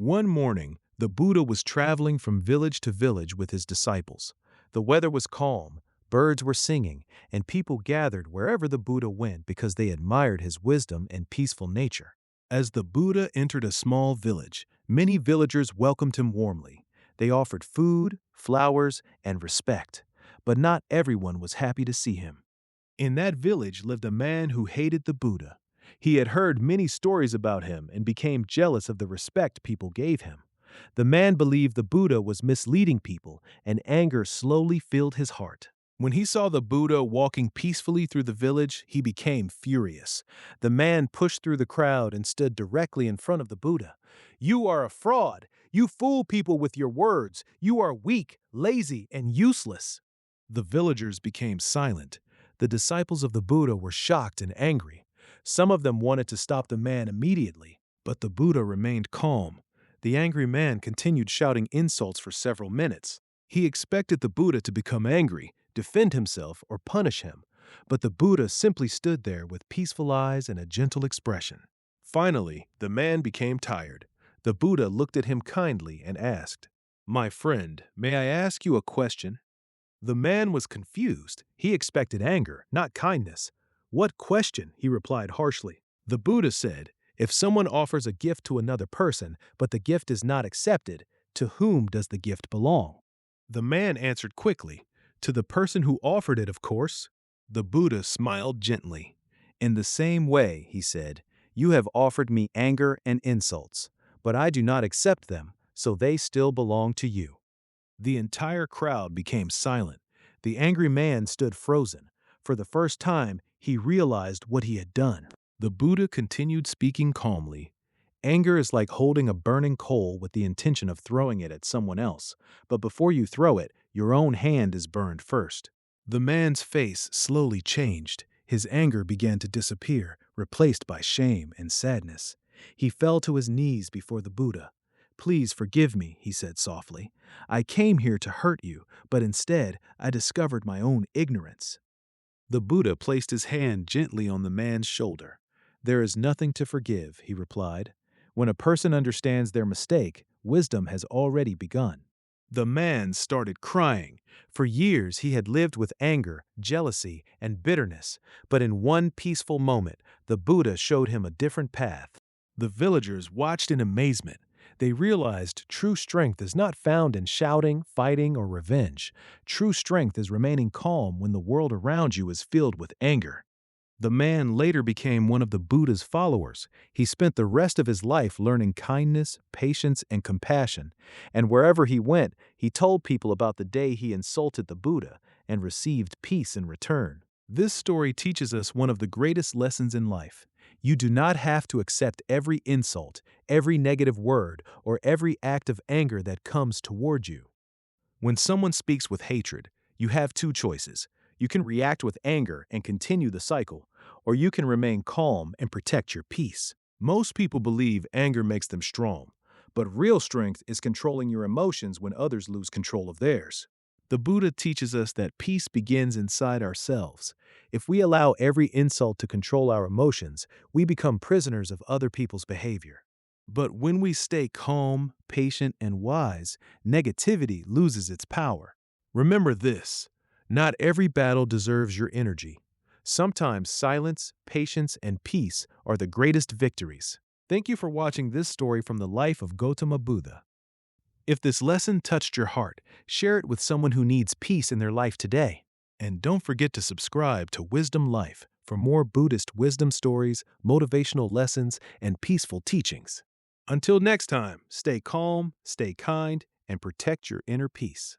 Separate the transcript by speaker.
Speaker 1: One morning, the Buddha was traveling from village to village with his disciples. The weather was calm, birds were singing, and people gathered wherever the Buddha went because they admired his wisdom and peaceful nature. As the Buddha entered a small village, many villagers welcomed him warmly. They offered food, flowers, and respect, but not everyone was happy to see him. In that village lived a man who hated the Buddha. He had heard many stories about him and became jealous of the respect people gave him. The man believed the Buddha was misleading people, and anger slowly filled his heart. When he saw the Buddha walking peacefully through the village, he became furious. The man pushed through the crowd and stood directly in front of the Buddha. "You are a fraud! You fool people with your words! You are weak, lazy, and useless!" The villagers became silent. The disciples of the Buddha were shocked and angry. Some of them wanted to stop the man immediately, but the Buddha remained calm. The angry man continued shouting insults for several minutes. He expected the Buddha to become angry, defend himself, or punish him, but the Buddha simply stood there with peaceful eyes and a gentle expression. Finally, the man became tired. The Buddha looked at him kindly and asked, "My friend, may I ask you a question?" The man was confused. He expected anger, not kindness. "What question?" he replied harshly. The Buddha said, "If someone offers a gift to another person, but the gift is not accepted, to whom does the gift belong?" The man answered quickly, "To the person who offered it, of course." The Buddha smiled gently. "In the same way," he said, "you have offered me anger and insults, but I do not accept them, so they still belong to you." The entire crowd became silent. The angry man stood frozen. For the first time, he realized what he had done. The Buddha continued speaking calmly. "Anger is like holding a burning coal with the intention of throwing it at someone else, but before you throw it, your own hand is burned first." The man's face slowly changed. His anger began to disappear, replaced by shame and sadness. He fell to his knees before the Buddha. "Please forgive me," he said softly. "I came here to hurt you, but instead I discovered my own ignorance." The Buddha placed his hand gently on the man's shoulder. "There is nothing to forgive," he replied. "When a person understands their mistake, wisdom has already begun." The man started crying. For years he had lived with anger, jealousy, and bitterness, but in one peaceful moment, the Buddha showed him a different path. The villagers watched in amazement. They realized true strength is not found in shouting, fighting, or revenge. True strength is remaining calm when the world around you is filled with anger. The man later became one of the Buddha's followers. He spent the rest of his life learning kindness, patience, and compassion. And wherever he went, he told people about the day he insulted the Buddha and received peace in return. This story teaches us one of the greatest lessons in life. You do not have to accept every insult, every negative word, or every act of anger that comes toward you. When someone speaks with hatred, you have two choices. You can react with anger and continue the cycle, or you can remain calm and protect your peace. Most people believe anger makes them strong, but real strength is controlling your emotions when others lose control of theirs. The Buddha teaches us that peace begins inside ourselves. If we allow every insult to control our emotions, we become prisoners of other people's behavior. But when we stay calm, patient, and wise, negativity loses its power. Remember this: not every battle deserves your energy. Sometimes silence, patience, and peace are the greatest victories. Thank you for watching this story from the life of Gautama Buddha. If this lesson touched your heart, share it with someone who needs peace in their life today. And don't forget to subscribe to Wisdom Life for more Buddhist wisdom stories, motivational lessons, and peaceful teachings. Until next time, stay calm, stay kind, and protect your inner peace.